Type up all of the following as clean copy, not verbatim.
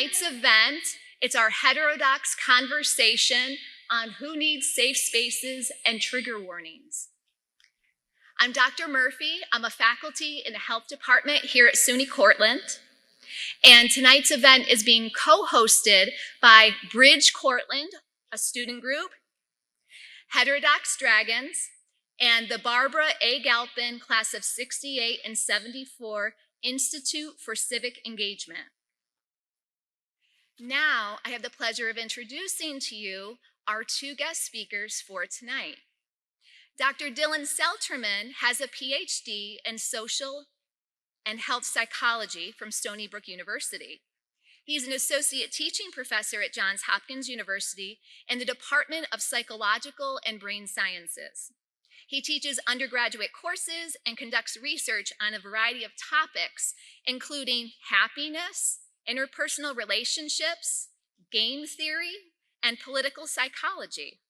tonight's event, it's our Heterodox Conversation on who needs safe spaces and trigger warnings. I'm Dr. Murphy. I'm a faculty in the health department here at SUNY Cortland. And tonight's event is being co-hosted by Bridge Cortland, a student group, Heterodox Dragons, and the Barbara A. Galpin class of 68 and 74 Institute for Civic Engagement. Now, I have the pleasure of introducing to you our two guest speakers for tonight. Dr. Dylan Selterman has a PhD in social and health psychology from Stony Brook University. He's an associate teaching professor at Johns Hopkins University in the Department of Psychological and Brain Sciences. He teaches undergraduate courses and conducts research on a variety of topics, including happiness, interpersonal relationships, game theory, and political psychology.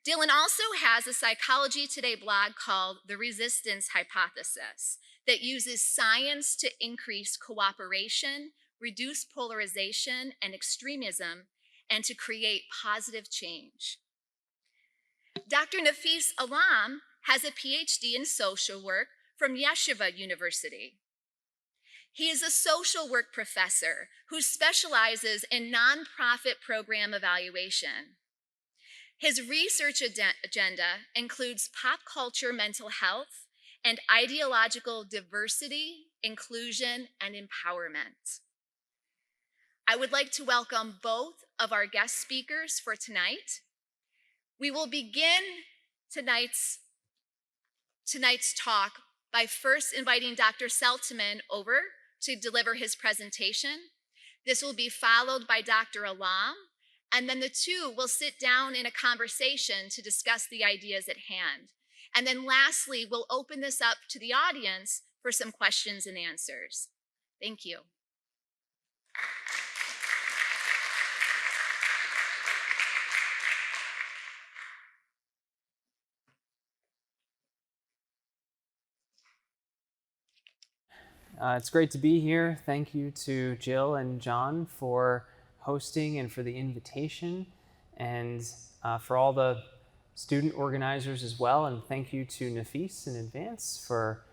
Dylan also has a Psychology Today blog called The Resistance Hypothesis that uses science to increase cooperation, reduce polarization and extremism, and to create positive change. Dr. Nafees Alam has a PhD in social work from Yeshiva University. He is a social work professor who specializes in nonprofit program evaluation. His research agenda includes pop culture mental health and ideological diversity, inclusion, and empowerment. I would like to welcome both of our guest speakers for tonight. We will begin tonight's talk by first inviting Dr. Selterman over to deliver his presentation. This will be followed by Dr. Alam, and then the two will sit down in a conversation to discuss the ideas at hand. And then lastly, we'll open this up to the audience for some questions and answers. Thank you. It's great to be here. Thank you to Jill and John for hosting and for the invitation, and for all the student organizers as well. And thank you to Nafees in advance for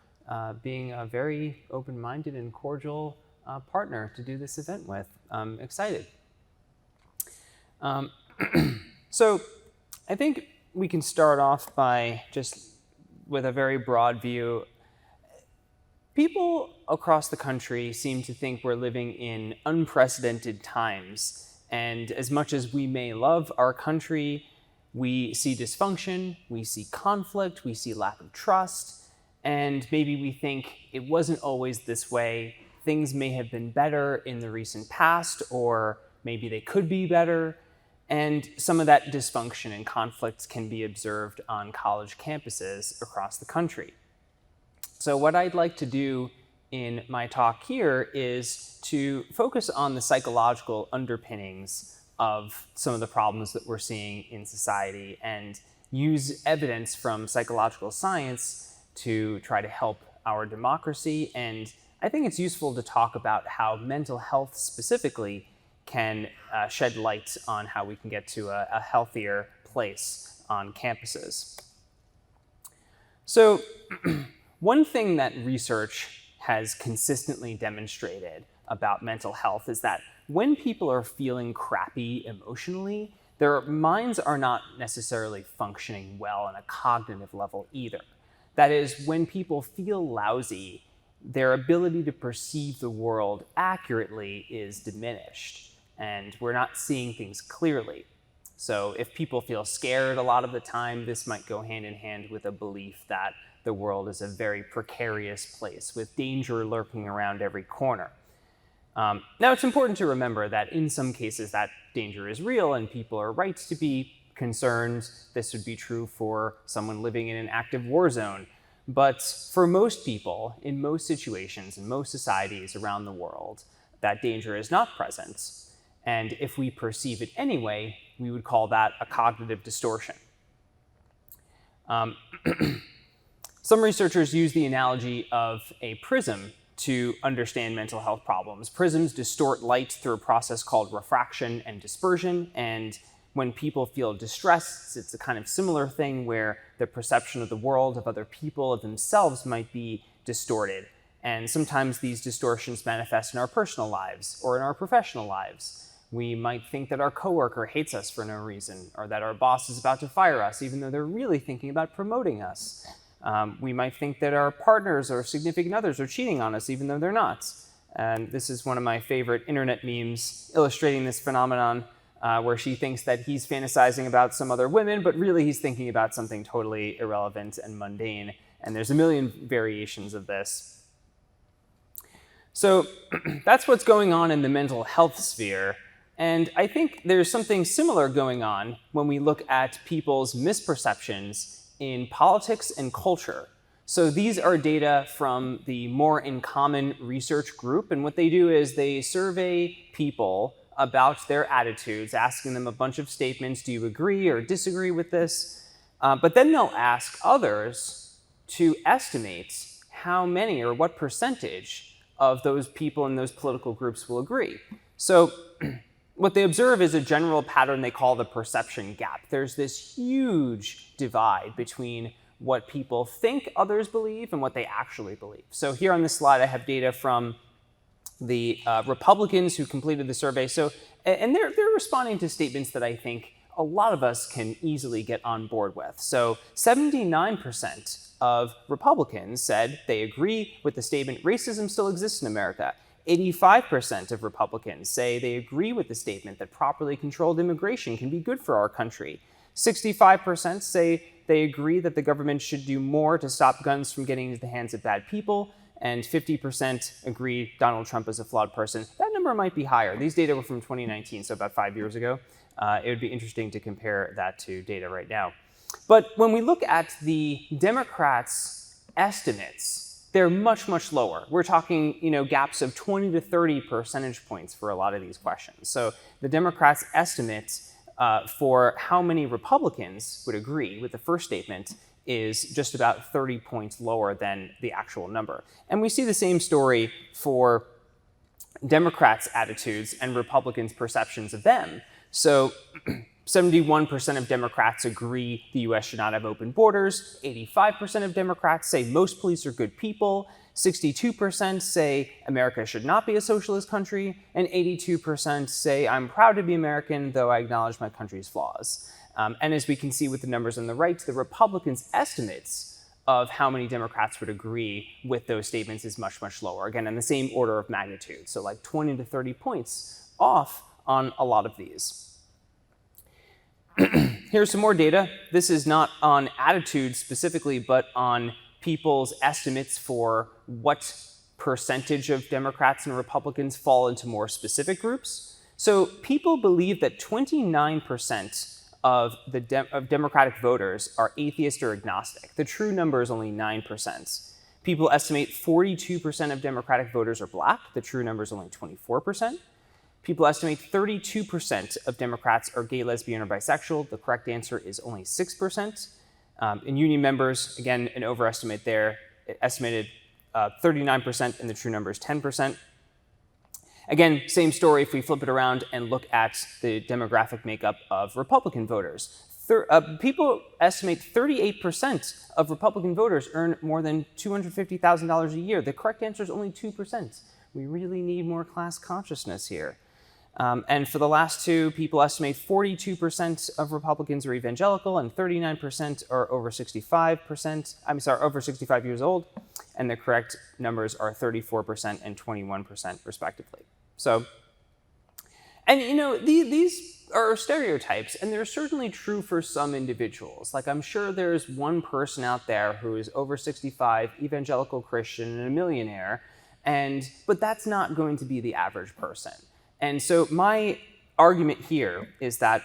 being a very open-minded and cordial partner to do this event with. I'm excited. So I think we can start off by just with a very broad view. People across the country seem to think we're living in unprecedented times. And as much as we may love our country, we see dysfunction, we see conflict, we see lack of trust, and maybe we think it wasn't always this way. Things may have been better in the recent past, or maybe they could be better. And some of that dysfunction and conflict can be observed on college campuses across the country. So what I'd like to do in my talk here is to focus on the psychological underpinnings of some of the problems that we're seeing in society and use evidence from psychological science to try to help our democracy. And I think it's useful to talk about how mental health specifically can shed light on how we can get to a healthier place on campuses. So one thing that research has consistently demonstrated about mental health is that when people are feeling crappy emotionally, their minds are not necessarily functioning well on a cognitive level either. That is, when people feel lousy, their ability to perceive the world accurately is diminished, and we're not seeing things clearly. So if people feel scared a lot of the time, this might go hand in hand with a belief that the world is a very precarious place with danger lurking around every corner. Now, it's important to remember that in some cases that danger is real and people are right to be concerned. This would be true for someone living in an active war zone. But for most people, in most situations, in most societies around the world, that danger is not present. And if we perceive it anyway, we would call that a cognitive distortion. Some researchers use the analogy of a prism to understand mental health problems. Prisms distort light through a process called refraction and dispersion, and when people feel distressed, it's a kind of similar thing where their perception of the world, of other people, of themselves might be distorted. And sometimes these distortions manifest in our personal lives or in our professional lives. We might think that our coworker hates us for no reason, or that our boss is about to fire us, even though they're really thinking about promoting us. We might think that our partners or significant others are cheating on us, even though they're not. And this is one of my favorite internet memes illustrating this phenomenon, where she thinks that he's fantasizing about some other women, but really he's thinking about something totally irrelevant and mundane. And there's a million variations of this. So that's what's going on in the mental health sphere. And I think there's something similar going on when we look at people's misperceptions in politics and culture. So these are data from the More in Common research group. And what they do is they survey people about their attitudes, asking them a bunch of statements. Do you agree or disagree with this? But then they'll ask others to estimate how many or what percentage of those people in those political groups will agree. So what they observe is a general pattern they call the perception gap. There's this huge divide between what people think others believe and what they actually believe. So here on this slide, I have data from the Republicans who completed the survey. And they're responding to statements that I think a lot of us can easily get on board with. So 79% of Republicans said they agree with the statement, racism still exists in America. 85% of Republicans say they agree with the statement that properly controlled immigration can be good for our country. 65% say they agree that the government should do more to stop guns from getting into the hands of bad people. And 50% agree Donald Trump is a flawed person. That number might be higher. These data were from 2019, so about 5 years ago. It would be interesting to compare that to data right now. But when we look at the Democrats' estimates, they're much, much lower. We're talking, gaps of 20 to 30 percentage points for a lot of these questions. So the Democrats' estimates for how many Republicans would agree with the first statement is just about 30 points lower than the actual number. And we see the same story for Democrats' attitudes and Republicans' perceptions of them. So 71% of Democrats agree the US should not have open borders. 85% of Democrats say most police are good people. 62% say America should not be a socialist country. And 82% say I'm proud to be American, though I acknowledge my country's flaws. And as we can see with the numbers on the right, the Republicans' estimates of how many Democrats would agree with those statements is much, much lower. Again, in the same order of magnitude. So like 20 to 30 points off on a lot of these. Here's some more data. This is not on attitudes specifically, but on people's estimates for what percentage of Democrats and Republicans fall into more specific groups. So people believe that 29% of Democratic voters are atheist or agnostic. The true number is only 9%. People estimate 42% of Democratic voters are black. The true number is only 24%. People estimate 32% of Democrats are gay, lesbian, or bisexual. The correct answer is only 6%. In union members, again, an overestimate there, estimated 39%, and the true number is 10%. Again, same story if we flip it around and look at the demographic makeup of Republican voters. People estimate 38% of Republican voters earn more than $250,000 a year. The correct answer is only 2%. We really need more class consciousness here. And for the last two, people estimate 42% of Republicans are evangelical and 39% are over 65 years old. And the correct numbers are 34% and 21% respectively. So, and these are stereotypes, and they're certainly true for some individuals. Like I'm sure there's one person out there who is over 65, evangelical Christian, and a millionaire, but that's not going to be the average person. And so my argument here is that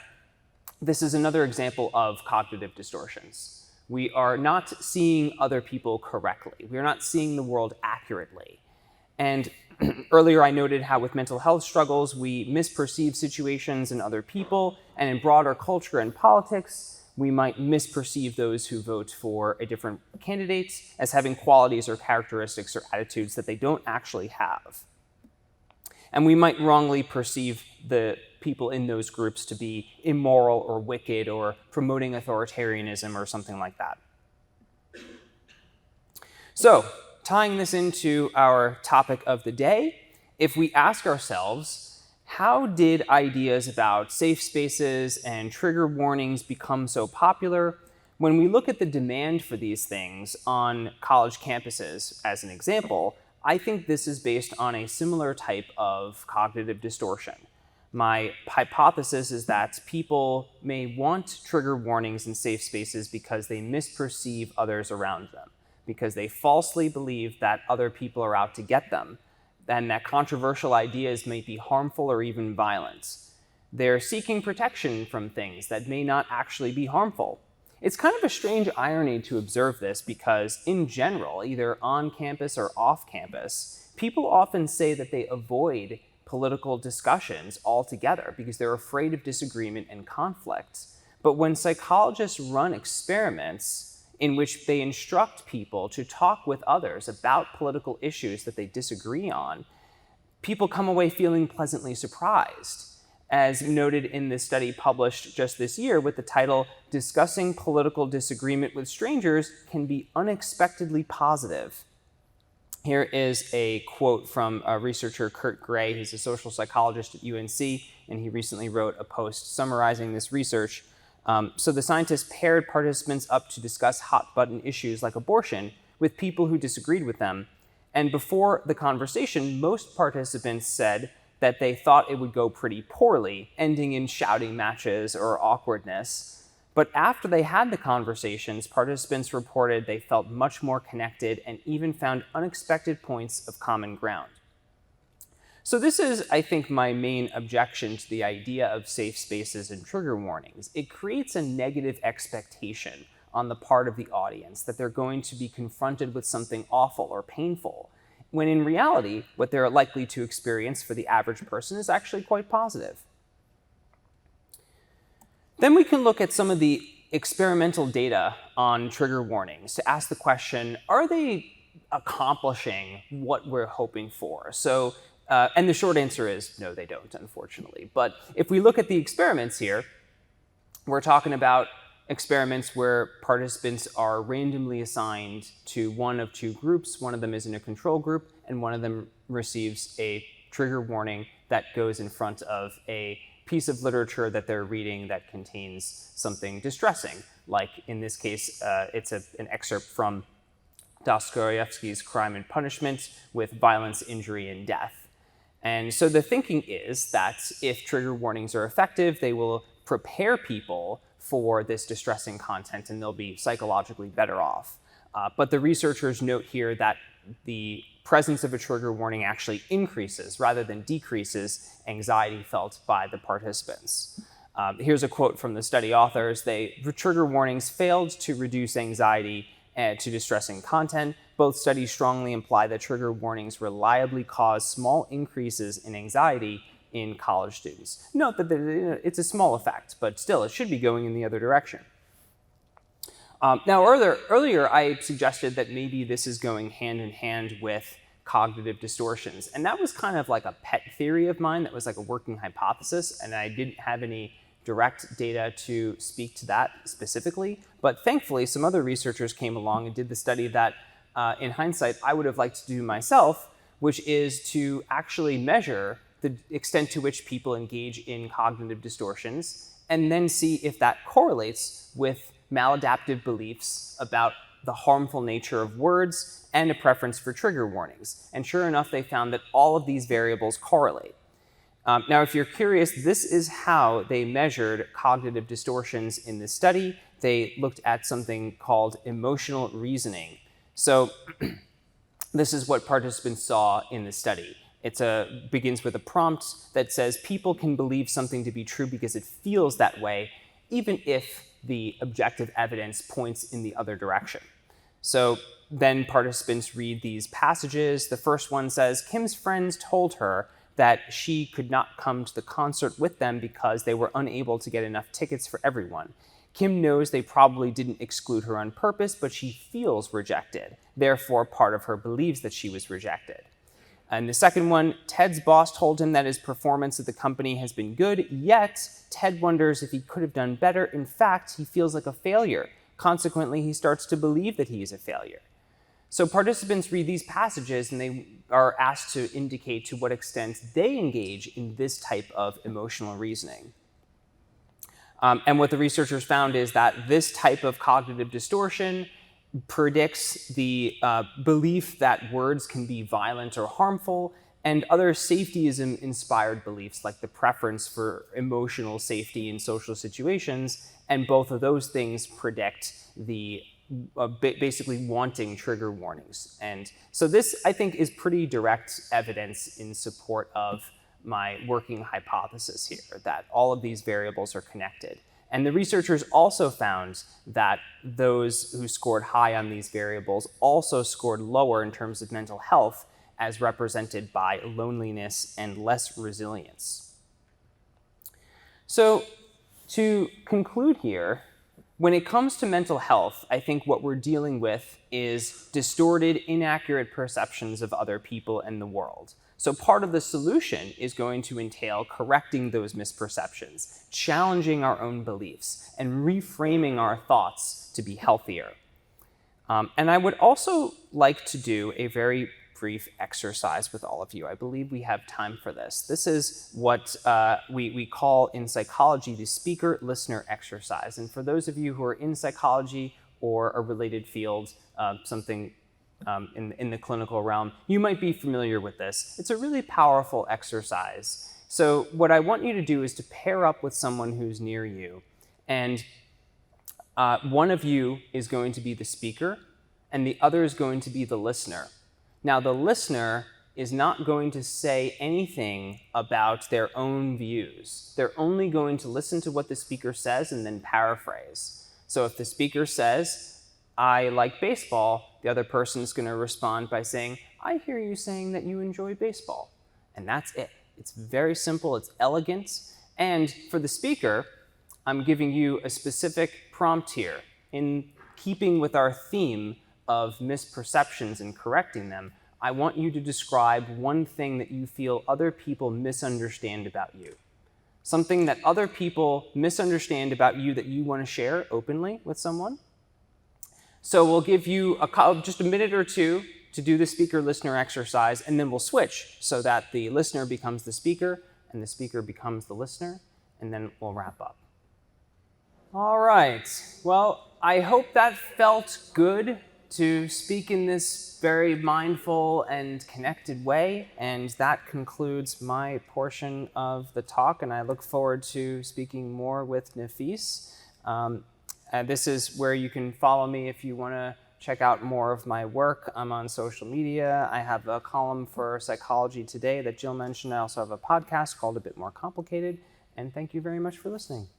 this is another example of cognitive distortions. We are not seeing other people correctly. We are not seeing the world accurately. And earlier I noted how with mental health struggles, we misperceive situations in other people, and in broader culture and politics, we might misperceive those who vote for a different candidate as having qualities or characteristics or attitudes that they don't actually have. And we might wrongly perceive the people in those groups to be immoral or wicked or promoting authoritarianism or something like that. So, tying this into our topic of the day, if we ask ourselves, how did ideas about safe spaces and trigger warnings become so popular? When we look at the demand for these things on college campuses, as an example, I think this is based on a similar type of cognitive distortion. My hypothesis is that people may want trigger warnings in safe spaces because they misperceive others around them, because they falsely believe that other people are out to get them, and that controversial ideas may be harmful or even violent. They're seeking protection from things that may not actually be harmful. It's kind of a strange irony to observe this because, in general, either on campus or off campus, people often say that they avoid political discussions altogether because they're afraid of disagreement and conflict. But when psychologists run experiments in which they instruct people to talk with others about political issues that they disagree on, people come away feeling pleasantly surprised, as noted in this study published just this year with the title, "Discussing Political Disagreement with Strangers Can Be Unexpectedly Positive." Here is a quote from researcher Kurt Gray, who's a social psychologist at UNC, and he recently wrote a post summarizing this research. So the scientists paired participants up to discuss hot-button issues like abortion with people who disagreed with them. And before the conversation, most participants said that they thought it would go pretty poorly, ending in shouting matches or awkwardness. But after they had the conversations, participants reported they felt much more connected and even found unexpected points of common ground. So this is, I think, my main objection to the idea of safe spaces and trigger warnings. It creates a negative expectation on the part of the audience that they're going to be confronted with something awful or painful, when in reality, what they're likely to experience for the average person is actually quite positive. Then we can look at some of the experimental data on trigger warnings to ask the question, are they accomplishing what we're hoping for? So, and the short answer is no, they don't, unfortunately. But if we look at the experiments here, we're talking about experiments where participants are randomly assigned to one of two groups. One of them is in a control group, and one of them receives a trigger warning that goes in front of a piece of literature that they're reading that contains something distressing. Like in this case, it's an excerpt from Dostoevsky's Crime and Punishment with violence, injury, and death. And so the thinking is that if trigger warnings are effective, they will prepare people for this distressing content and they'll be psychologically better off. But the researchers note here that the presence of a trigger warning actually increases rather than decreases anxiety felt by the participants. Here's a quote from the study authors. Trigger warnings failed to reduce anxiety to distressing content. Both studies strongly imply that trigger warnings reliably cause small increases in anxiety in college students. Note that it's a small effect, but still, it should be going in the other direction. Now, earlier, I suggested that maybe this is going hand in hand with cognitive distortions, and that was kind of like a pet theory of mine that was like a working hypothesis, and I didn't have any direct data to speak to that specifically, but thankfully, some other researchers came along and did the study that, in hindsight, I would have liked to do myself, which is to actually measure the extent to which people engage in cognitive distortions, and then see if that correlates with maladaptive beliefs about the harmful nature of words and a preference for trigger warnings. And sure enough, they found that all of these variables correlate. Now, if you're curious, this is how they measured cognitive distortions in this study. They looked at something called emotional reasoning. So this is what participants saw in the study. It begins with a prompt that says people can believe something to be true because it feels that way, even if the objective evidence points in the other direction. So then participants read these passages. The first one says, Kim's friends told her that she could not come to the concert with them because they were unable to get enough tickets for everyone. Kim knows they probably didn't exclude her on purpose, but she feels rejected. Therefore, part of her believes that she was rejected. And the second one, Ted's boss told him that his performance at the company has been good, yet Ted wonders if he could have done better. In fact, he feels like a failure. Consequently, he starts to believe that he is a failure. So participants read these passages and they are asked to indicate to what extent they engage in this type of emotional reasoning. And what the researchers found is that this type of cognitive distortion predicts the belief that words can be violent or harmful, and other safetyism-inspired beliefs like the preference for emotional safety in social situations, and both of those things predict the basically wanting trigger warnings. And so this, I think, is pretty direct evidence in support of my working hypothesis here, that all of these variables are connected. And the researchers also found that those who scored high on these variables also scored lower in terms of mental health, as represented by loneliness and less resilience. So to conclude here, when it comes to mental health, I think what we're dealing with is distorted, inaccurate perceptions of other people and the world. So part of the solution is going to entail correcting those misperceptions, challenging our own beliefs, and reframing our thoughts to be healthier. And I would also like to do a very brief exercise with all of you. I believe we have time for this. This is what we call in psychology the speaker-listener exercise. And for those of you who are in psychology or a related field, something in the clinical realm, you might be familiar with this. It's a really powerful exercise. So what I want you to do is to pair up with someone who's near you, and one of you is going to be the speaker, and the other is going to be the listener. Now, the listener is not going to say anything about their own views. They're only going to listen to what the speaker says and then paraphrase. So if the speaker says, "I like baseball," the other person is going to respond by saying, "I hear you saying that you enjoy baseball." And that's it. It's very simple, it's elegant. And for the speaker, I'm giving you a specific prompt here. In keeping with our theme of misperceptions and correcting them, I want you to describe one thing that you feel other people misunderstand about you. Something that other people misunderstand about you that you want to share openly with someone. So we'll give you just a minute or two to do the speaker-listener exercise, and then we'll switch so that the listener becomes the speaker and the speaker becomes the listener, and then we'll wrap up. All right. Well, I hope that felt good to speak in this very mindful and connected way, and that concludes my portion of the talk, and I look forward to speaking more with Nafees. This is where you can follow me if you want to check out more of my work. I'm on social media. I have a column for Psychology Today that Jill mentioned. I also have a podcast called A Bit More Complicated, and thank you very much for listening.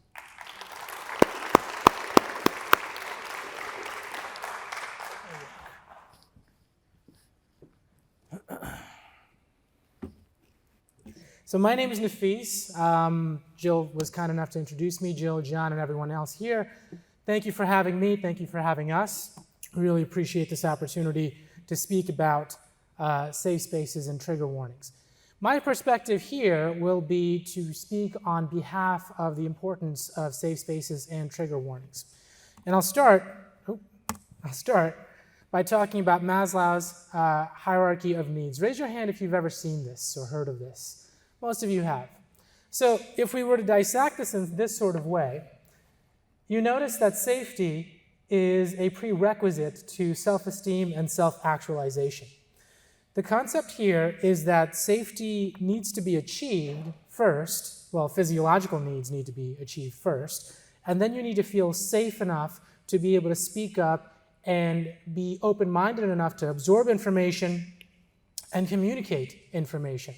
So my name is Nafees. Jill was kind enough to introduce me, Jill, John, and everyone else here. Thank you for having me. Thank you for having us. Really appreciate this opportunity to speak about safe spaces and trigger warnings. My perspective here will be to speak on behalf of the importance of safe spaces and trigger warnings. And I'll start by talking about Maslow's hierarchy of needs. Raise your hand if you've ever seen this or heard of this. Most of you have. So if we were to dissect this in this sort of way, you notice that safety is a prerequisite to self-esteem and self-actualization. The concept here is that safety needs to be achieved first. Well, physiological needs need to be achieved first, and then you need to feel safe enough to be able to speak up and be open-minded enough to absorb information and communicate information.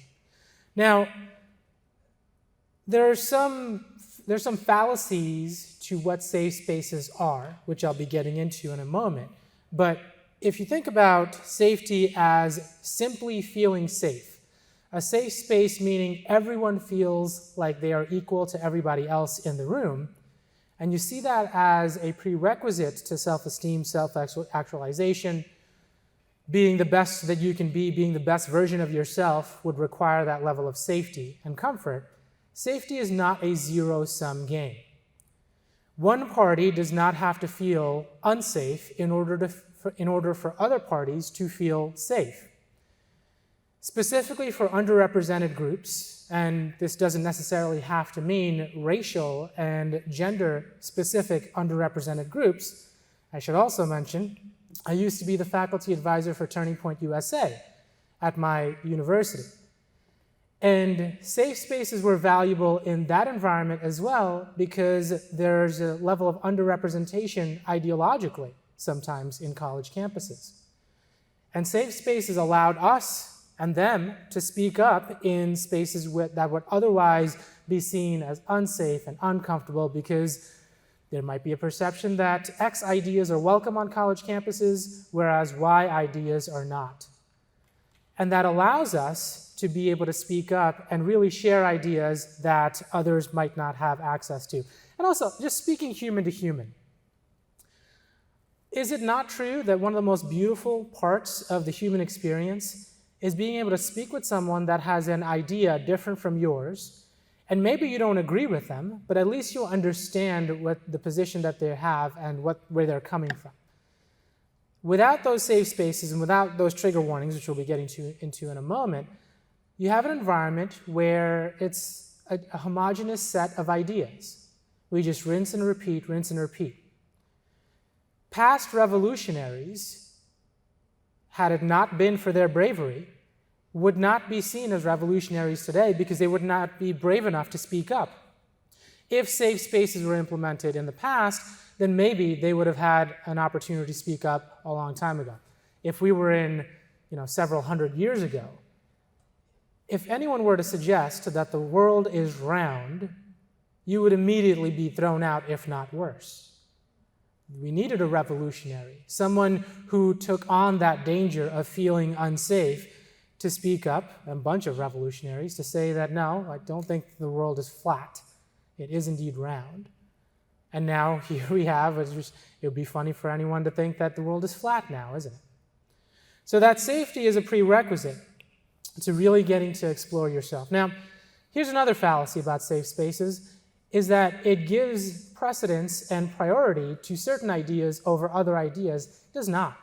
Now, there's some fallacies to what safe spaces are, which I'll be getting into in a moment. But if you think about safety as simply feeling safe, a safe space meaning everyone feels like they are equal to everybody else in the room, And you see that as a prerequisite to self-esteem, self-actualization. Being the best that you can be, being the best version of yourself would require that level of safety and comfort. Safety is not a zero-sum game. One party does not have to feel unsafe in order for other parties to feel safe. Specifically for underrepresented groups, and this doesn't necessarily have to mean racial and gender-specific underrepresented groups, I should also mention, I used to be the faculty advisor for Turning Point USA at my university. And safe spaces were valuable in that environment as well because there's a level of underrepresentation ideologically sometimes in college campuses. And safe spaces allowed us and them to speak up in spaces that would otherwise be seen as unsafe and uncomfortable because there might be a perception that X ideas are welcome on college campuses, whereas Y ideas are not. And that allows us to be able to speak up and really share ideas that others might not have access to. And also, just speaking human to human. Is it not true that one of the most beautiful parts of the human experience is being able to speak with someone that has an idea different from yours, and maybe you don't agree with them, but at least you'll understand what the position that they have and where they're coming from. Without those safe spaces and without those trigger warnings, which we'll be getting into in a moment, you have an environment where it's a homogeneous set of ideas. We just rinse and repeat, rinse and repeat. Past revolutionaries, had it not been for their bravery, would not be seen as revolutionaries today because they would not be brave enough to speak up. If safe spaces were implemented in the past, then maybe they would have had an opportunity to speak up a long time ago. If we were in, several hundred years ago, if anyone were to suggest that the world is round, you would immediately be thrown out, if not worse. We needed a revolutionary, someone who took on that danger of feeling unsafe to speak up, a bunch of revolutionaries, to say that no, I don't think the world is flat. It is indeed round. And now here we have, it would be funny for anyone to think that the world is flat now, isn't it? So that safety is a prerequisite to really getting to explore yourself. Now, here's another fallacy about safe spaces, is that it gives precedence and priority to certain ideas over other ideas. It does not.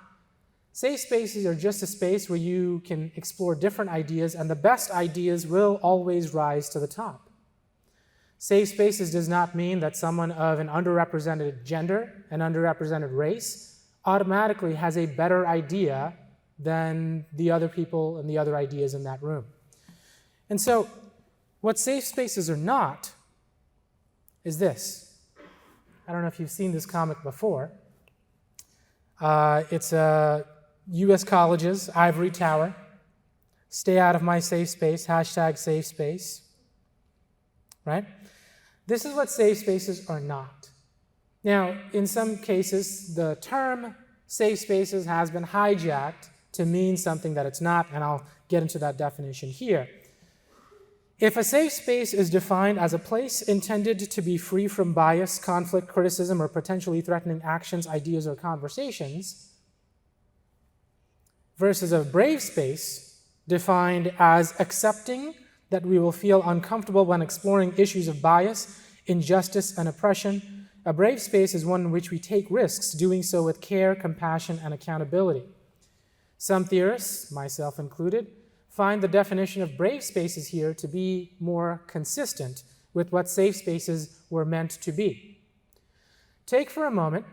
Safe spaces are just a space where you can explore different ideas, and the best ideas will always rise to the top. Safe spaces does not mean that someone of an underrepresented gender, an underrepresented race, automatically has a better idea than the other people and the other ideas in that room. And so, what safe spaces are not is this. I don't know if you've seen this comic before. It's a U.S. colleges, ivory tower. Stay out of my safe space, #safe space. Right? This is what safe spaces are not. Now, in some cases, the term safe spaces has been hijacked to mean something that it's not, and I'll get into that definition here. If a safe space is defined as a place intended to be free from bias, conflict, criticism, or potentially threatening actions, ideas, or conversations, versus a brave space defined as accepting that we will feel uncomfortable when exploring issues of bias, injustice, and oppression, a brave space is one in which we take risks, doing so with care, compassion, and accountability. Some theorists, myself included, find the definition of brave spaces here to be more consistent with what safe spaces were meant to be. Take for a moment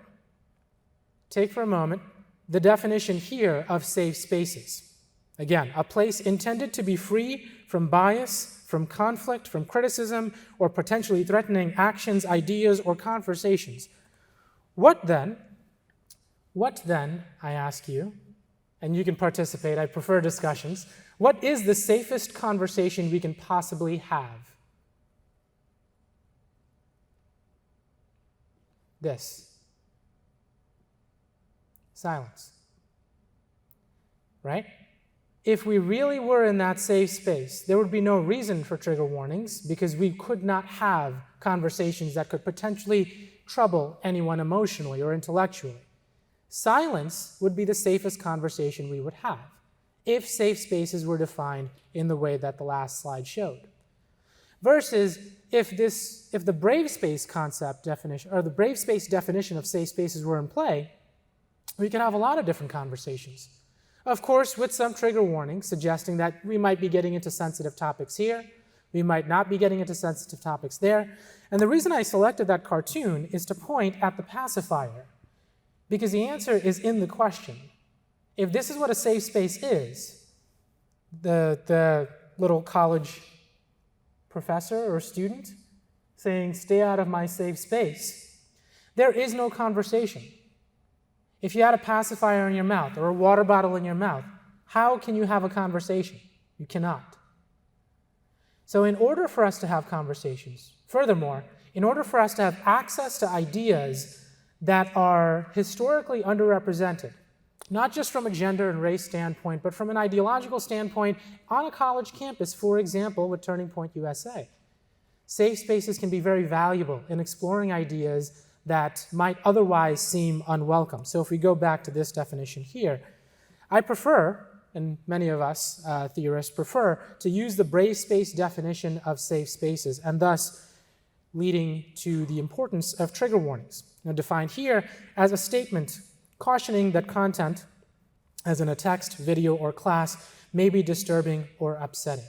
the definition here of safe spaces. Again, a place intended to be free from bias, from conflict, from criticism, or potentially threatening actions, ideas, or conversations. What then, I ask you, and you can participate, I prefer discussions, what is the safest conversation we can possibly have? This. Silence. Right? If we really were in that safe space, there would be no reason for trigger warnings because we could not have conversations that could potentially trouble anyone emotionally or intellectually. Silence would be the safest conversation we would have if safe spaces were defined in the way that the last slide showed. Versus if the brave space concept definition, or the brave space definition of safe spaces were in play, we could have a lot of different conversations. Of course, with some trigger warnings suggesting that we might be getting into sensitive topics here, we might not be getting into sensitive topics there. And the reason I selected that cartoon is to point at the pacifier, because the answer is in the question. If this is what a safe space is, the little college professor or student saying, stay out of my safe space, there is no conversation. If you had a pacifier in your mouth or a water bottle in your mouth, how can you have a conversation? You cannot. So in order for us to have conversations, furthermore, in order for us to have access to ideas that are historically underrepresented, not just from a gender and race standpoint, but from an ideological standpoint on a college campus, for example, with Turning Point USA, safe spaces can be very valuable in exploring ideas that might otherwise seem unwelcome. So if we go back to this definition here, I prefer, and many of us theorists prefer, to use the brave space definition of safe spaces, and thus leading to the importance of trigger warnings. Now, defined here as a statement cautioning that content, as in a text, video, or class, may be disturbing or upsetting.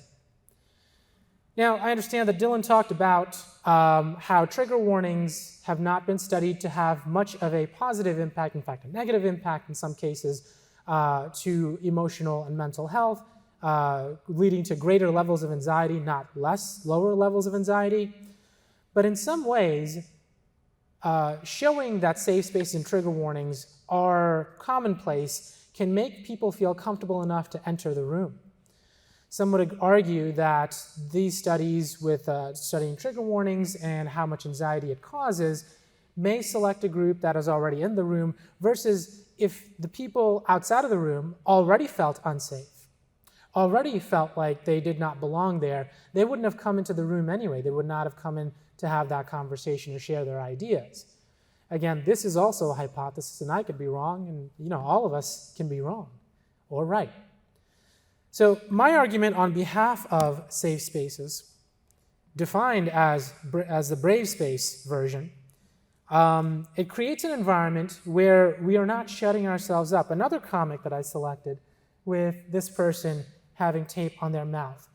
Now, I understand that Dylan talked about how trigger warnings have not been studied to have much of a positive impact, in fact, a negative impact in some cases, to emotional and mental health, leading to greater levels of anxiety, not lower levels of anxiety. But in some ways, showing that safe spaces and trigger warnings are commonplace can make people feel comfortable enough to enter the room. Some would argue that these studies with studying trigger warnings and how much anxiety it causes may select a group that is already in the room versus if the people outside of the room already felt unsafe, already felt like they did not belong there, they wouldn't have come into the room anyway. They would not have come in to have that conversation or share their ideas. Again, this is also a hypothesis, and I could be wrong, and all of us can be wrong or right. So my argument on behalf of safe spaces, defined as the brave space version, it creates an environment where we are not shutting ourselves up. Another comic that I selected with this person having tape on their mouth.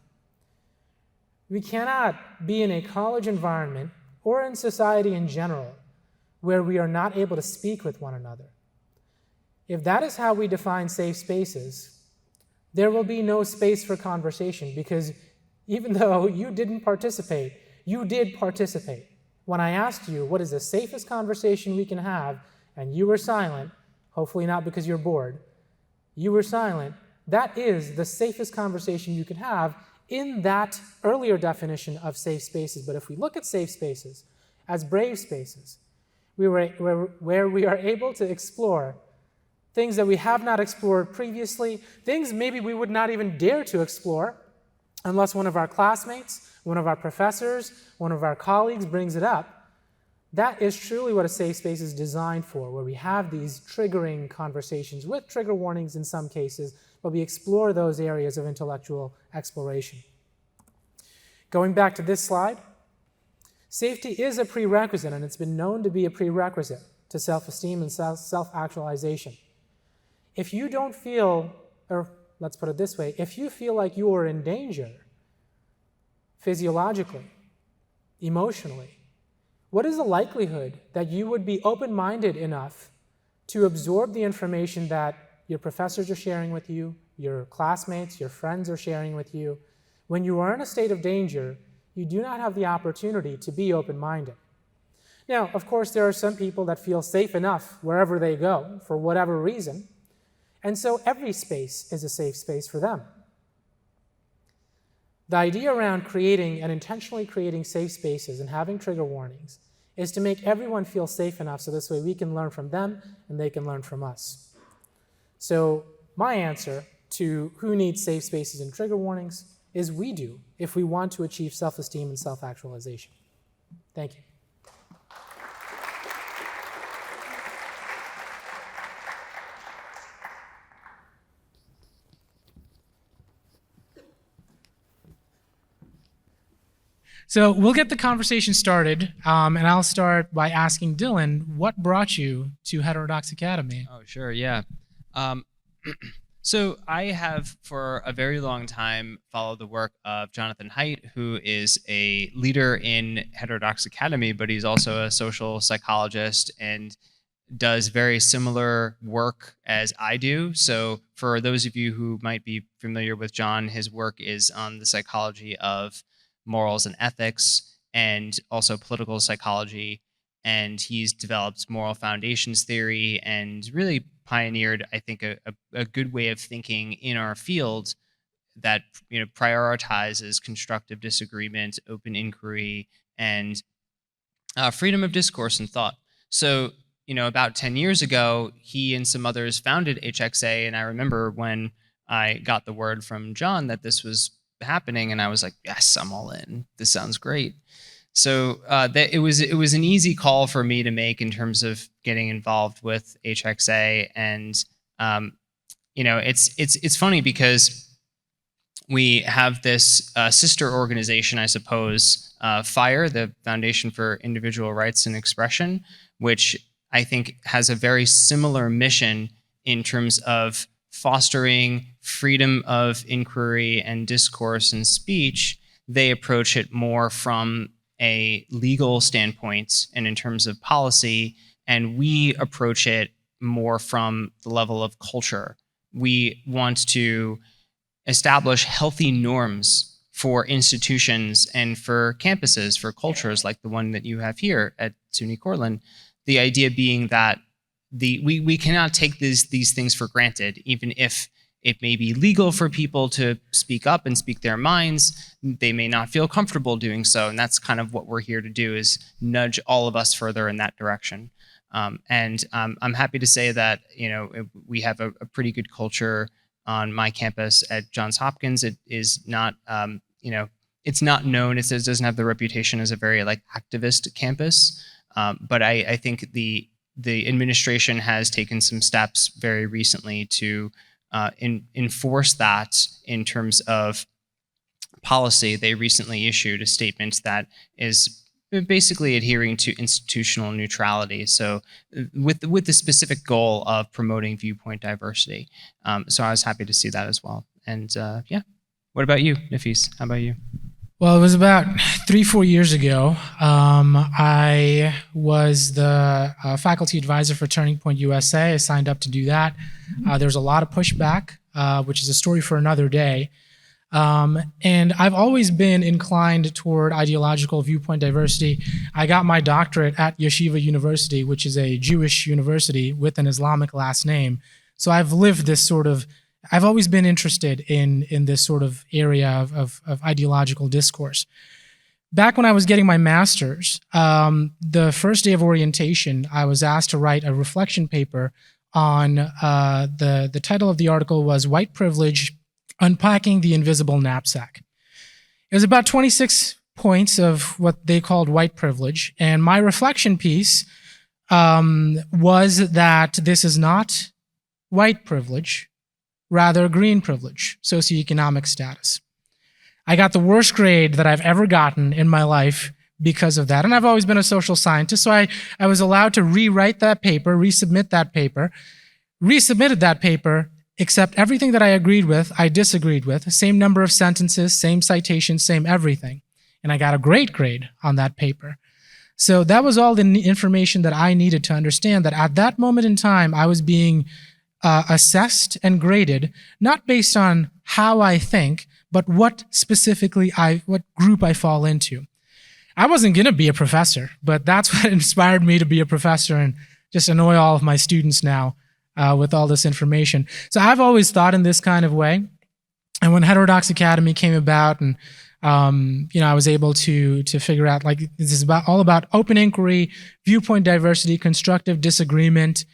We cannot be in a college environment or in society in general where we are not able to speak with one another. If that is how we define safe spaces, there will be no space for conversation, because even though you didn't participate, you did participate. When I asked you, what is the safest conversation we can have, and you were silent, hopefully not because you're bored, you were silent, that is the safest conversation you could have in that earlier definition of safe spaces. But if we look at safe spaces as brave spaces, where we are able to explore things that we have not explored previously, things maybe we would not even dare to explore unless one of our classmates, one of our professors, one of our colleagues brings it up. That is truly what a safe space is designed for, where we have these triggering conversations with trigger warnings in some cases, but we explore those areas of intellectual exploration. Going back to this slide, safety is a prerequisite, and it's been known to be a prerequisite to self-esteem and self-actualization. If you don't feel, or let's put it this way, if you feel like you are in danger, physiologically, emotionally, what is the likelihood that you would be open-minded enough to absorb the information that your professors are sharing with you, your classmates, your friends are sharing with you? When you are in a state of danger, you do not have the opportunity to be open-minded. Now, of course, there are some people that feel safe enough wherever they go, for whatever reason, and so every space is a safe space for them. The idea around creating and intentionally creating safe spaces and having trigger warnings is to make everyone feel safe enough so this way we can learn from them and they can learn from us. So my answer to who needs safe spaces and trigger warnings is we do, if we want to achieve self-esteem and self-actualization. Thank you. So we'll get the conversation started, and I'll start by asking Dylan, what brought you to Heterodox Academy? Oh, sure, yeah. So I have, for a very long time, followed the work of Jonathan Haidt, who is a leader in Heterodox Academy, but he's also a social psychologist and does very similar work as I do. So for those of you who might be familiar with John, his work is on the psychology of morals and ethics and also political psychology. And he's developed moral foundations theory and really pioneered, I think, a good way of thinking in our field that prioritizes constructive disagreement, open inquiry, and freedom of discourse and thought. So about 10 years ago, he and some others founded HXA, and I remember when I got the word from John that this was happening, and I was like, yes, I'm all in. This sounds great. So it was an easy call for me to make in terms of getting involved with HXA, and it's funny because we have this sister organization, I suppose, FIRE, the Foundation for Individual Rights and Expression, which I think has a very similar mission in terms of fostering freedom of inquiry and discourse and speech. They approach it more from a legal standpoint and in terms of policy, and we approach it more from the level of culture. We want to establish healthy norms for institutions and for campuses, for cultures like the one that you have here at SUNY Cortland. The idea being that we cannot take these things for granted, even if it may be legal for people to speak up and speak their minds. They may not feel comfortable doing so, and that's kind of what we're here to do, is nudge all of us further in that direction. And I'm happy to say that we have a pretty good culture on my campus at Johns Hopkins. It is not it's not known. It doesn't have the reputation as a very activist campus, but I think the administration has taken some steps very recently to enforce that in terms of policy. They recently issued a statement that is basically adhering to institutional neutrality, so with the specific goal of promoting viewpoint diversity. So I was happy to see that as well. And yeah, what about you, Nafees? How about you? Well, it was about 3-4 years ago. I was the faculty advisor for Turning Point USA. I signed up to do that. There was a lot of pushback, which is a story for another day. And I've always been inclined toward ideological viewpoint diversity. I got my doctorate at Yeshiva University, which is a Jewish university with an Islamic last name. So I've lived this I've always been interested in this sort of area of ideological discourse. Back when I was getting my master's, the first day of orientation, I was asked to write a reflection paper on the title of the article was White Privilege, Unpacking the Invisible Knapsack. It was about 26 points of what they called white privilege, and my reflection piece was that this is not white privilege, rather green privilege, socioeconomic status. I got the worst grade that I've ever gotten in my life because of that, and I've always been a social scientist, so I was allowed to rewrite that paper, resubmitted that paper, except everything that I agreed with, I disagreed with, same number of sentences, same citations, same everything, and I got a great grade on that paper. So that was all the information that I needed to understand that at that moment in time, I was being assessed and graded, not based on how I think, but what group I fall into. I wasn't going to be a professor, but that's what inspired me to be a professor and just annoy all of my students now with all this information. So I've always thought in this kind of way. And when Heterodox Academy came about, and I was able to figure out this is all about open inquiry, viewpoint diversity, constructive disagreement.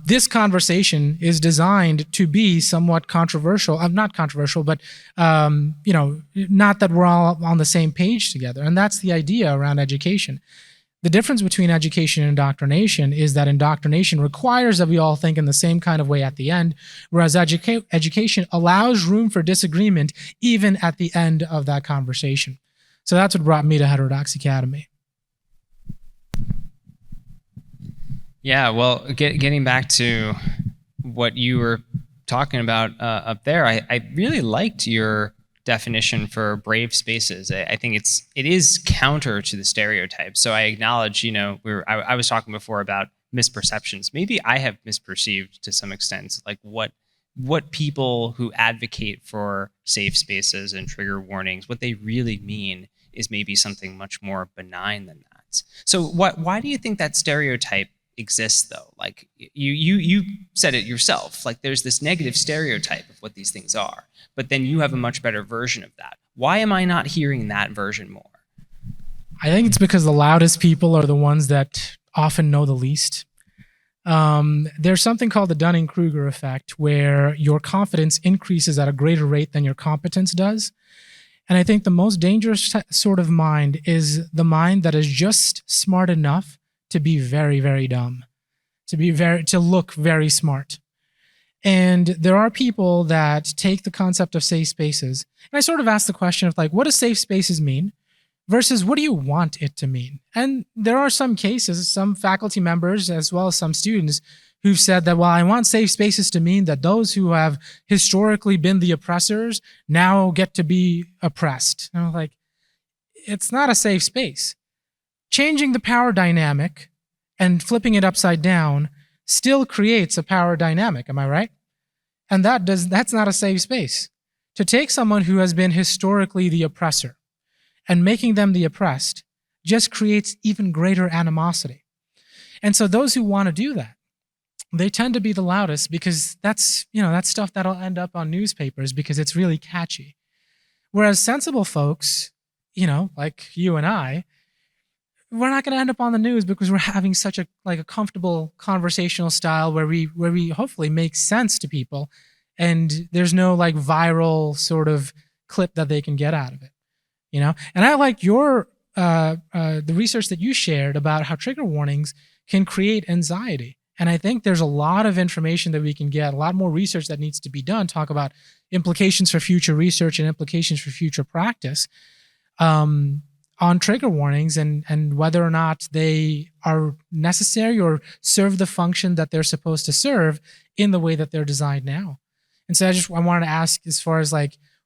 This conversation is designed to be somewhat controversial. Not controversial, but not that we're all on the same page together. And that's the idea around education. The difference between education and indoctrination is that indoctrination requires that we all think in the same kind of way at the end, whereas education allows room for disagreement even at the end of that conversation. So that's what brought me to Heterodox Academy. Yeah, well, getting back to what you were talking about up there, I really liked your definition for brave spaces. I think it is counter to the stereotype. So I acknowledge, I was talking before about misperceptions. Maybe I have misperceived to some extent, like what people who advocate for safe spaces and trigger warnings, what they really mean is maybe something much more benign than that. So why do you think that stereotype exists, though? Like you said it yourself, like there's this negative stereotype of what these things are, but then you have a much better version of that. Why am I not hearing that version more? I think it's because the loudest people are the ones that often know the least. There's something called the Dunning-Kruger effect, where your confidence increases at a greater rate than your competence does. And I think the most dangerous sort of mind is the mind that is just smart enough to be very, very dumb, to look very smart. And there are people that take the concept of safe spaces, and I sort of ask the question of, like, what does safe spaces mean versus what do you want it to mean? And there are some cases, some faculty members as well as some students who've said that, well, I want safe spaces to mean that those who have historically been the oppressors now get to be oppressed. And I'm like, it's not a safe space. Changing the power dynamic and flipping it upside down still creates a power dynamic, am I right? And that's not a safe space. To take someone who has been historically the oppressor and making them the oppressed just creates even greater animosity. And so those who want to do that, they tend to be the loudest because that's stuff that'll end up on newspapers because it's really catchy. Whereas sensible folks, like you and I, we're not going to end up on the news because we're having such a comfortable conversational style where we hopefully make sense to people, and there's no viral sort of clip that they can get out of it, And I like your the research that you shared about how trigger warnings can create anxiety, and I think there's a lot of information that we can get, a lot more research that needs to be done. Talk about implications for future research and implications for future practice. On trigger warnings and whether or not they are necessary or serve the function that they're supposed to serve in the way that they're designed now. And so I wanted to ask, as far as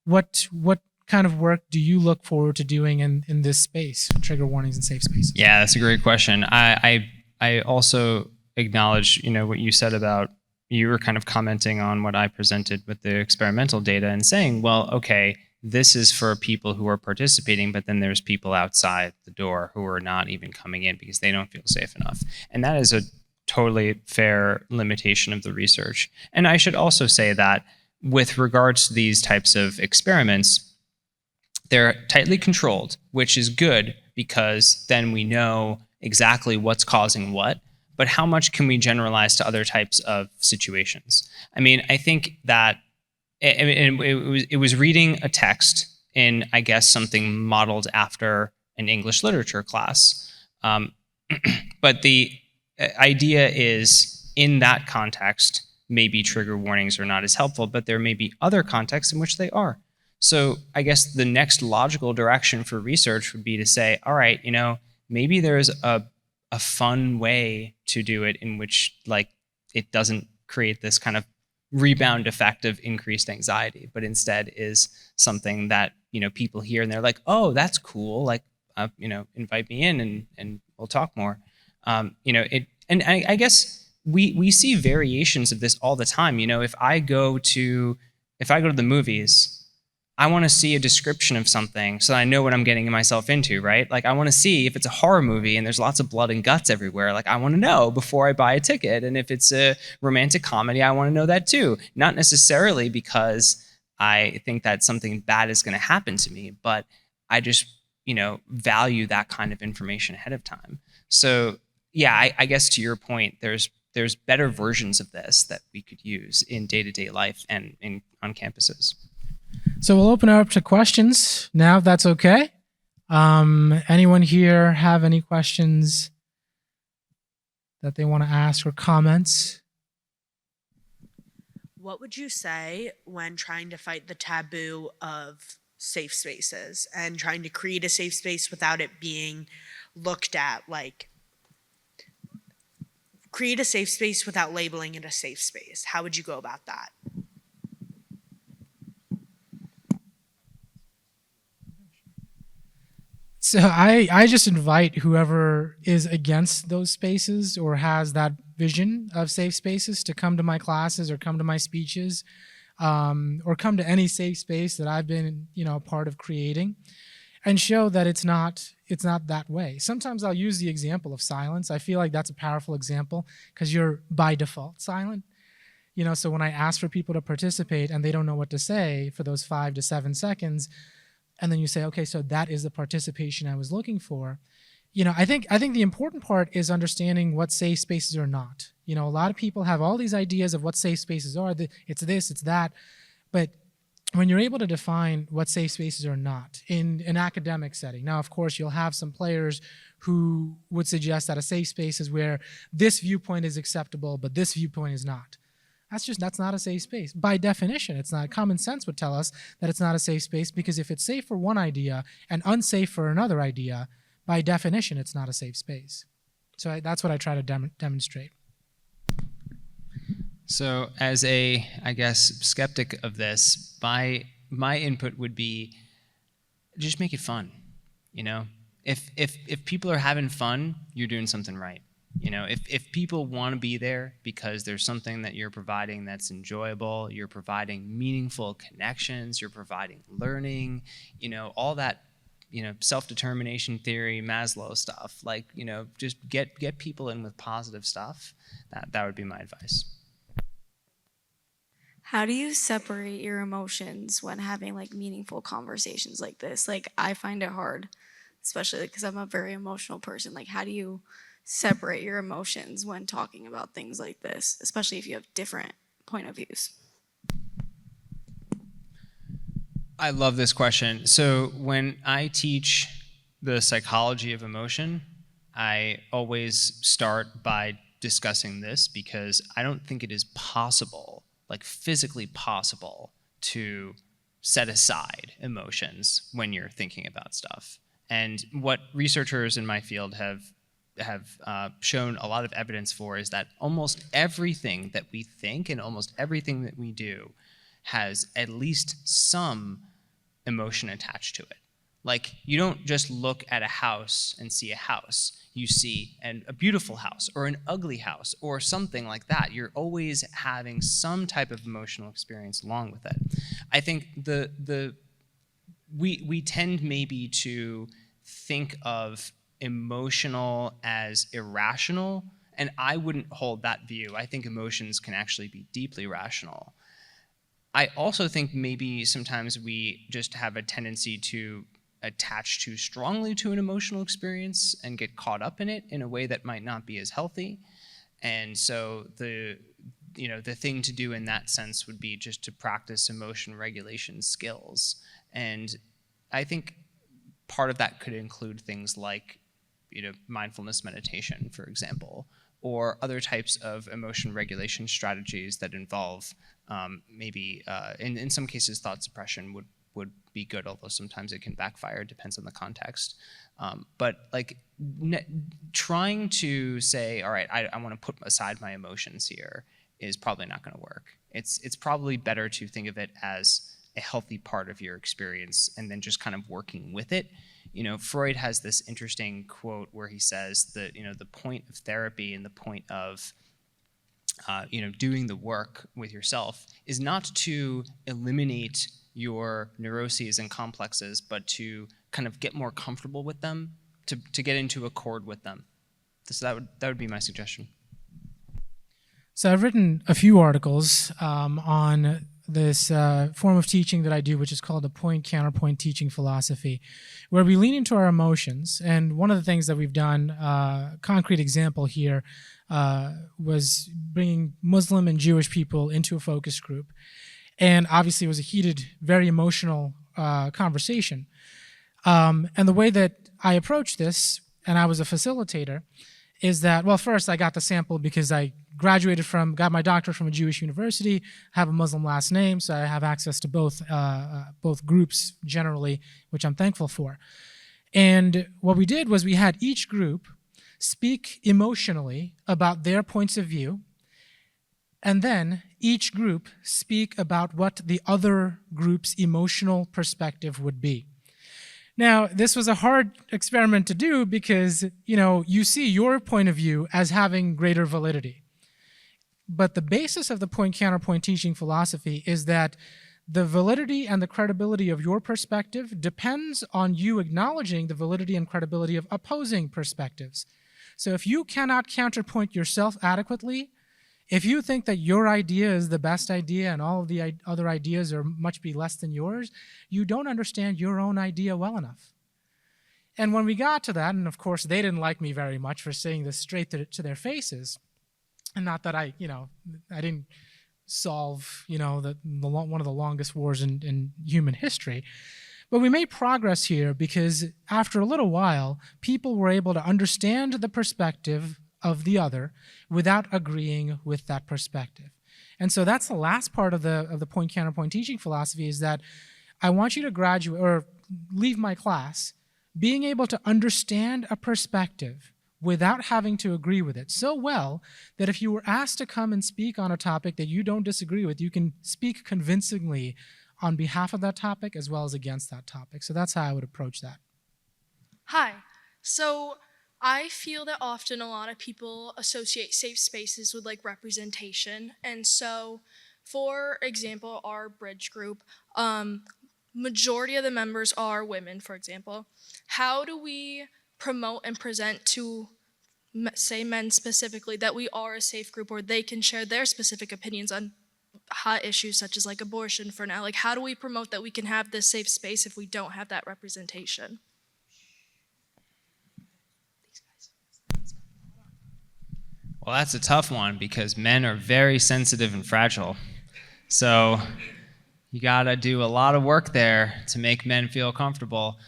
what kind of work do you look forward to doing in this space, trigger warnings and safe spaces? Yeah, that's a great question. I also acknowledge, what you said about, you were kind of commenting on what I presented with the experimental data and saying, well, okay, this is for people who are participating, but then there's people outside the door who are not even coming in because they don't feel safe enough. And that is a totally fair limitation of the research. And I should also say that with regards to these types of experiments, they're tightly controlled, which is good because then we know exactly what's causing what, but how much can we generalize to other types of situations? I mean, I think that it was reading a text in, I guess, something modeled after an English literature class. But the idea is, in that context, maybe trigger warnings are not as helpful, but there may be other contexts in which they are. So I guess the next logical direction for research would be to say, all right, maybe there's a fun way to do it in which it doesn't create this kind of rebound effect of increased anxiety, but instead is something that people hear and they're like, oh, that's cool, invite me in and we'll talk more. I guess we see variations of this all the time. If I go to the movies, I want to see a description of something so that I know what I'm getting myself into, right? I want to see if it's a horror movie and there's lots of blood and guts everywhere. I want to know before I buy a ticket. And if it's a romantic comedy, I want to know that too. Not necessarily because I think that something bad is going to happen to me, but I just, value that kind of information ahead of time. So yeah, I guess to your point, there's better versions of this that we could use in day-to-day life and on campuses. So we'll open it up to questions now, if that's okay. Anyone here have any questions that they want to ask or comments? What would you say when trying to fight the taboo of safe spaces and trying to create a safe space without it being looked at like, create a safe space without labeling it a safe space. How would you go about that? So I just invite whoever is against those spaces or has that vision of safe spaces to come to my classes or come to my speeches, or come to any safe space that I've been, a part of creating, and show that it's not that way. Sometimes I'll use the example of silence. I feel like that's a powerful example because you're by default silent. So when I ask for people to participate and they don't know what to say for those 5 to 7 seconds, and then you say, okay, so that is the participation I was looking for. I think the important part is understanding what safe spaces are not. A lot of people have all these ideas of what safe spaces are. It's this, it's that. But when you're able to define what safe spaces are not in an academic setting, now, of course, you'll have some players who would suggest that a safe space is where this viewpoint is acceptable, but this viewpoint is not. That's not a safe space. By definition, it's not. Common sense would tell us that it's not a safe space, because if it's safe for one idea and unsafe for another idea, by definition, it's not a safe space. So that's what I try to demonstrate. So as a, skeptic of this, my input would be just make it fun. If people are having fun, you're doing something right. If people want to be there because there's something that you're providing that's enjoyable, you're providing meaningful connections, you're providing learning, all that, self-determination theory, Maslow stuff, just get people in with positive stuff. That would be my advice. How do you separate your emotions when having meaningful conversations like this? I find it hard, especially because I'm a very emotional person. How do you separate your emotions when talking about things like this, especially if you have different point of views? I love this question. So when I teach the psychology of emotion, I always start by discussing this because I don't think it is possible, physically possible, to set aside emotions when you're thinking about stuff. And what researchers in my field have shown a lot of evidence for is that almost everything that we think and almost everything that we do has at least some emotion attached to it. You don't just look at a house and see a house. You see a beautiful house or an ugly house or something like that. You're always having some type of emotional experience along with it. I think we tend maybe to think of emotional as irrational, and I wouldn't hold that view. I think emotions can actually be deeply rational. I also think maybe sometimes we just have a tendency to attach too strongly to an emotional experience and get caught up in it in a way that might not be as healthy. And so the thing to do in that sense would be just to practice emotion regulation skills. And I think part of that could include things like mindfulness meditation, for example, or other types of emotion regulation strategies that involve maybe, in some cases, thought suppression would be good, although sometimes it can backfire. It depends on the context. But trying to say, all right, I want to put aside my emotions here is probably not going to work. It's probably better to think of it as a healthy part of your experience and then just kind of working with it. Freud has this interesting quote where he says that, the point of therapy and the point of, doing the work with yourself is not to eliminate your neuroses and complexes, but to kind of get more comfortable with them, to get into accord with them. So that would be my suggestion. So I've written a few articles on this form of teaching that I do, which is called the point-counterpoint teaching philosophy, where we lean into our emotions. And one of the things that we've done, concrete example here, was bringing Muslim and Jewish people into a focus group. And obviously it was a heated, very emotional conversation. And the way that I approached this, and I was a facilitator, is that, well, first I got the sample because I got my doctorate from a Jewish university, have a Muslim last name, so I have access to both groups generally, which I'm thankful for. And what we did was we had each group speak emotionally about their points of view, and then each group speak about what the other group's emotional perspective would be. Now, this was a hard experiment to do because, you see your point of view as having greater validity. But the basis of the point-counterpoint teaching philosophy is that the validity and the credibility of your perspective depends on you acknowledging the validity and credibility of opposing perspectives. So if you cannot counterpoint yourself adequately, if you think that your idea is the best idea and all of the other ideas are much be less than yours, you don't understand your own idea well enough. And when we got to that, and of course they didn't like me very much for saying this straight to their faces, and not that I didn't solve, one of the longest wars in human history. But we made progress here because after a little while, people were able to understand the perspective of the other without agreeing with that perspective. And so that's the last part of the point-counterpoint teaching philosophy, is that I want you to graduate or leave my class being able to understand a perspective without having to agree with it so well that if you were asked to come and speak on a topic that you don't disagree with, you can speak convincingly on behalf of that topic as well as against that topic. So that's how I would approach that. Hi. So I feel that often a lot of people associate safe spaces with representation. And so, for example, our bridge group, majority of the members are women, for example. How do we promote and present to, say, men specifically, that we are a safe group where they can share their specific opinions on hot issues such as abortion for now? How do we promote that we can have this safe space if we don't have that representation? Well, that's a tough one because men are very sensitive and fragile. So you gotta do a lot of work there to make men feel comfortable.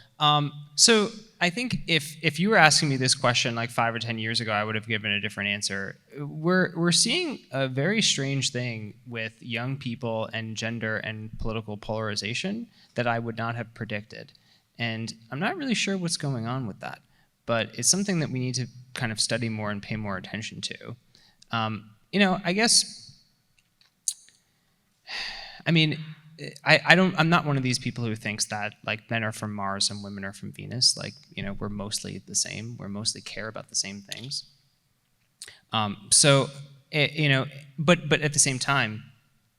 So I think if you were asking me this question 5 or 10 years ago, I would have given a different answer. We're seeing a very strange thing with young people and gender and political polarization that I would not have predicted. And I'm not really sure what's going on with that, but it's something that we need to kind of study more and pay more attention to. I guess, I'm not one of these people who thinks that men are from Mars and women are from Venus. We're mostly the same. We mostly care about the same things. But at the same time,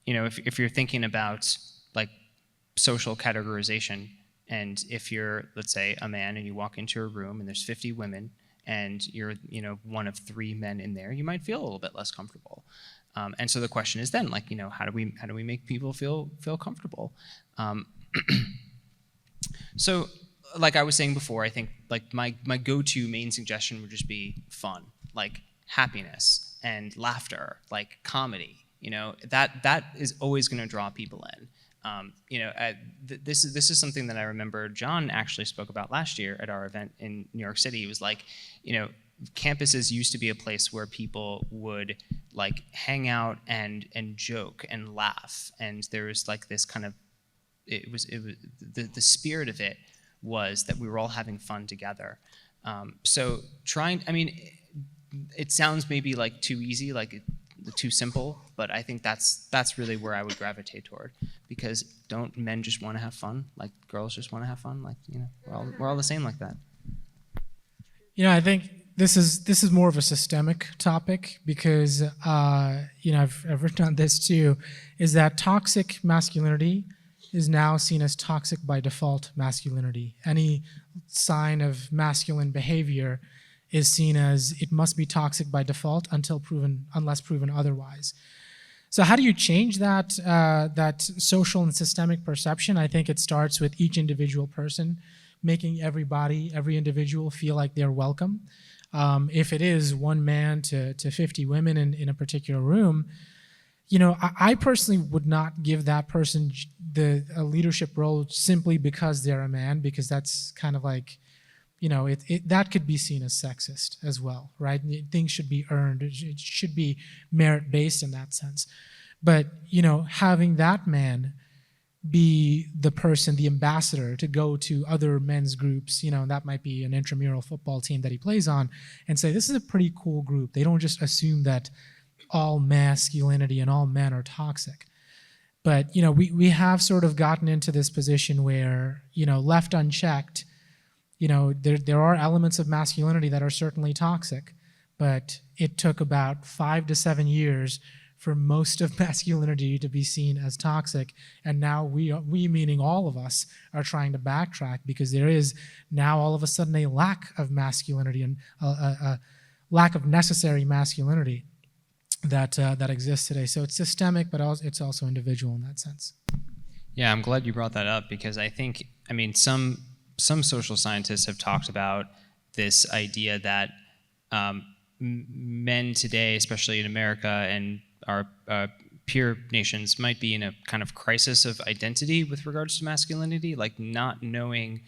if you're thinking about social categorization, and if you're, let's say, a man and you walk into a room and there's 50 women and you're, one of 3 men in there, you might feel a little bit less comfortable. And so the question is then, how do we make people feel comfortable? So, like I was saying before, I think my go-to main suggestion would just be fun, happiness and laughter, comedy. That is always going to draw people in. This is something that I remember John actually spoke about last year at our event in New York City. It was campuses used to be a place where people would hang out and joke and laugh, and there was this kind of the spirit of it was that we were all having fun together. So it sounds maybe too easy, too simple, but I think that's really where I would gravitate toward, because don't men just want to have fun? Girls just want to have fun? We're all the same like that. I think this is more of a systemic topic because I've written on this too, is that toxic masculinity is now seen as toxic by default masculinity. Any sign of masculine behavior is seen as it must be toxic by default unless proven otherwise. So how do you change that social and systemic perception? I think it starts with each individual person, making every individual feel like they're welcome. If it is one man to 50 women in a particular room, I personally would not give that person a leadership role simply because they're a man, because that's kind of that could be seen as sexist as well, right? Things should be earned. It should be merit-based in that sense. But, having that man be the person, the ambassador, to go to other men's groups, that might be an intramural football team that he plays on, and say, this is a pretty cool group. They don't just assume that all masculinity and all men are toxic. But, we have sort of gotten into this position where, left unchecked, there are elements of masculinity that are certainly toxic, but it took about 5 to 7 years for most of masculinity to be seen as toxic, and now we meaning all of us, are trying to backtrack because there is now all of a sudden a lack of masculinity and a lack of necessary masculinity that exists today. So it's systemic, but it's also individual in that sense. Yeah, I'm glad you brought that up because some social scientists have talked about this idea that men today, especially in America and our peer nations, might be in a kind of crisis of identity with regards to masculinity, like not knowing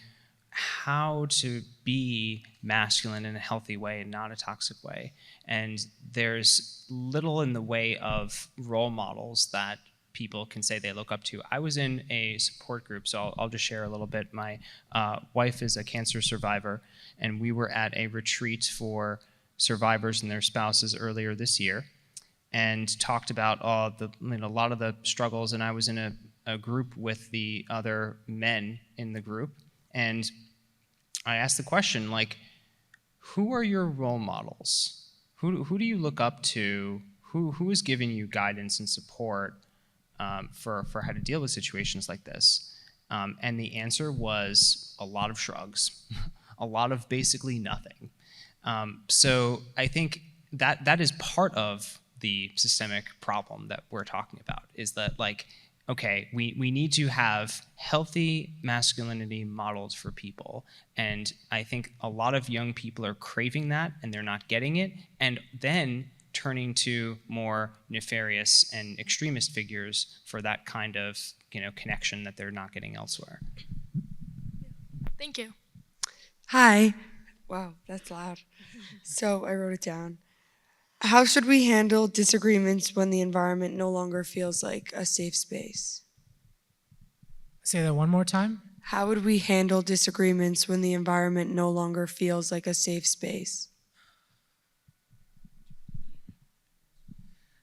how to be masculine in a healthy way and not a toxic way. And there's little in the way of role models that people can say they look up to. I was in a support group, so I'll just share a little bit. My wife is a cancer survivor, and we were at a retreat for survivors and their spouses earlier this year, and talked about a lot of the struggles. And I was in a group with the other men in the group, and I asked the question, who are your role models? Who do you look up to? Who is giving you guidance and support for how to deal with situations like this? And the answer was a lot of shrugs, a lot of basically nothing. So I think that is part of the systemic problem that we're talking about, is that okay, we need to have healthy masculinity modeled for people. And I think a lot of young people are craving that and they're not getting it. And then turning to more nefarious and extremist figures for that kind of connection that they're not getting elsewhere. Thank you. Hi. Wow, that's loud. So I wrote it down. How should we handle disagreements when the environment no longer feels like a safe space? Say that one more time. How would we handle disagreements when the environment no longer feels like a safe space?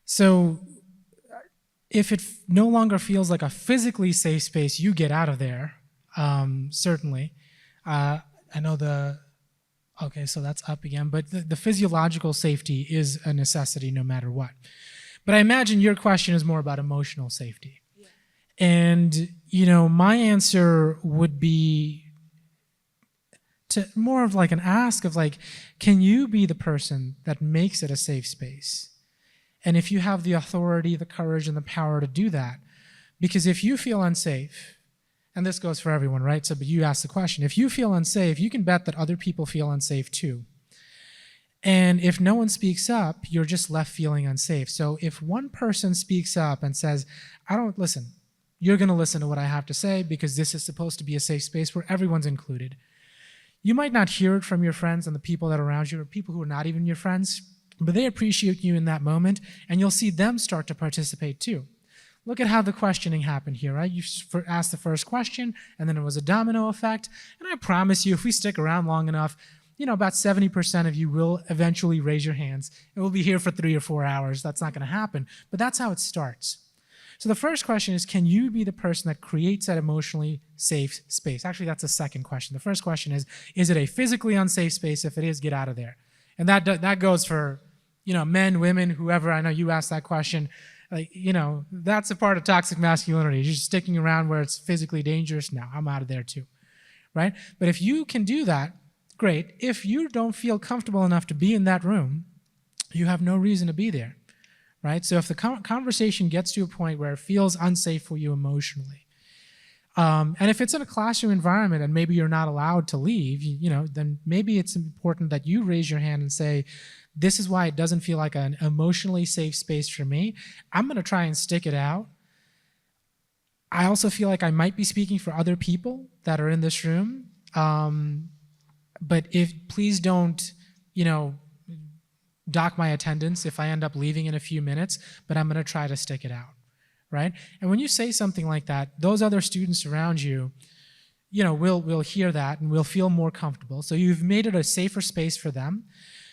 So if it no longer feels like a physically safe space, you get out of there, certainly. I know okay, so that's up again, but the physiological safety is a necessity no matter what. But I imagine your question is more about emotional safety. Yeah. And, my answer would be to more of an ask of can you be the person that makes it a safe space? And if you have the authority, the courage, and the power to do that, because if you feel unsafe, and this goes for everyone, right? So, but you asked the question. If you feel unsafe, you can bet that other people feel unsafe too. And if no one speaks up, you're just left feeling unsafe. So if one person speaks up and says, listen, you're going to listen to what I have to say because this is supposed to be a safe space where everyone's included. You might not hear it from your friends and the people that are around you, or people who are not even your friends, but they appreciate you in that moment, and you'll see them start to participate too. Look at how the questioning happened here, right? You asked the first question, and then it was a domino effect. And I promise you, if we stick around long enough, about 70% of you will eventually raise your hands. And we'll be here for 3 or 4 hours. That's not going to happen. But that's how it starts. So the first question is, can you be the person that creates that emotionally safe space? Actually, that's the second question. The first question is it a physically unsafe space? If it is, get out of there. And that goes for, men, women, whoever. I know you asked that question. That's a part of toxic masculinity. You're just sticking around where it's physically dangerous. No, I'm out of there too, right? But if you can do that, great. If you don't feel comfortable enough to be in that room, you have no reason to be there, right? So if the conversation gets to a point where it feels unsafe for you emotionally, and if it's in a classroom environment and maybe you're not allowed to leave, then maybe it's important that you raise your hand and say, this is why it doesn't feel like an emotionally safe space for me. I'm going to try and stick it out. I also feel like I might be speaking for other people that are in this room. but please don't, dock my attendance if I end up leaving in a few minutes, but I'm going to try to stick it out, right? And when you say something like that, those other students around you, will hear that and will feel more comfortable. So you've made it a safer space for them.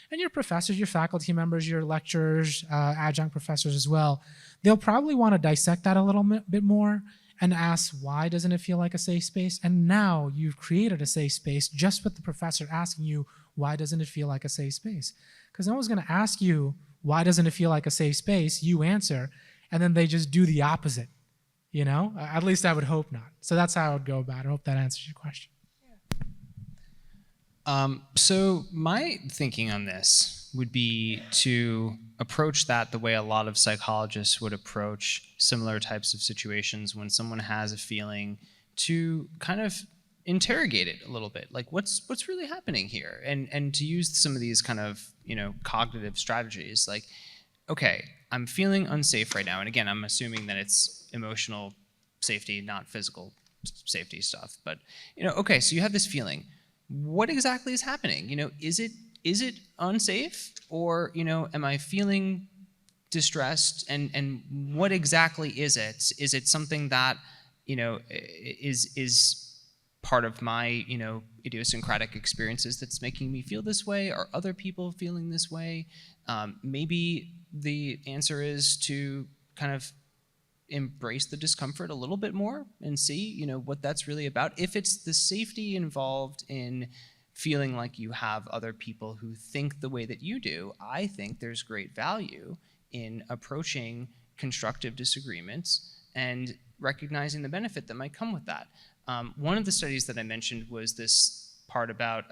And your professors, your faculty members, your lecturers, adjunct professors as well, they'll probably want to dissect that a little bit more and ask, why doesn't it feel like a safe space? And now you've created a safe space just with the professor asking you, why doesn't it feel like a safe space? Because no one's going to ask you, why doesn't it feel like a safe space? You answer, and then they just do the opposite. At least I would hope not. So that's how I would go about it. I hope that answers your question. So my thinking on this would be to approach that the way a lot of psychologists would approach similar types of situations when someone has a feeling, to kind of interrogate it a little bit, like what's really happening here, and to use some of these kind of cognitive strategies, like, okay, I'm feeling unsafe right now, and again, I'm assuming that it's emotional safety, not physical safety stuff, but okay, so you have this feeling. What exactly is happening? Is it unsafe, or am I feeling distressed, and what exactly is it? Is it something that is part of my idiosyncratic experiences that's making me feel this way? Are other people feeling this way? Maybe the answer is to kind of embrace the discomfort a little bit more and see what that's really about. If it's the safety involved in feeling like you have other people who think the way that you do, I think there's great value in approaching constructive disagreements and recognizing the benefit that might come with that. One of the studies that I mentioned was this part about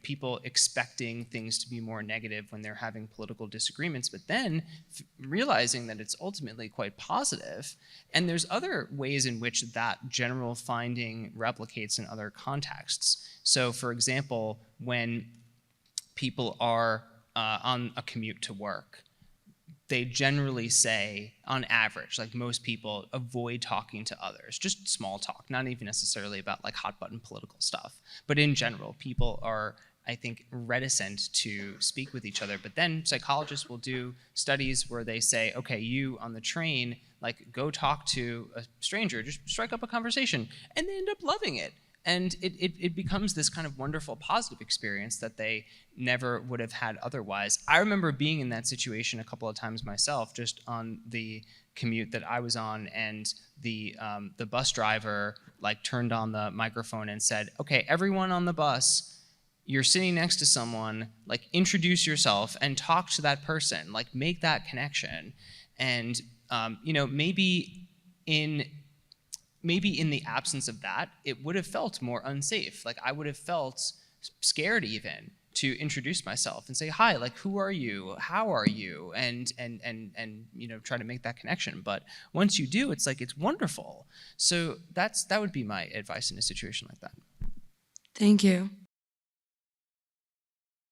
people expecting things to be more negative when they're having political disagreements, but then realizing that it's ultimately quite positive. And there's other ways in which that general finding replicates in other contexts. So for example, when people are on a commute to work, they generally say, on average, like most people, avoid talking to others, just small talk, not even necessarily about like hot button political stuff. But in general, people are, I think, reticent to speak with each other. But then psychologists will do studies where they say, okay, you on the train, like go talk to a stranger, just strike up a conversation, and they end up loving it. And it becomes this kind of wonderful positive experience that they never would have had otherwise. I remember being in that situation a couple of times myself, just on the commute that I was on, and the bus driver like turned on the microphone and said, okay, everyone on the bus, you're sitting next to someone, like introduce yourself and talk to that person, like make that connection. And maybe in the absence of that, it would have felt more unsafe. Like I would have felt scared even to introduce myself and say, hi, like who are you? How are you? And try to make that connection. But once you do, it's like, it's wonderful. So that would be my advice in a situation like that. Thank you.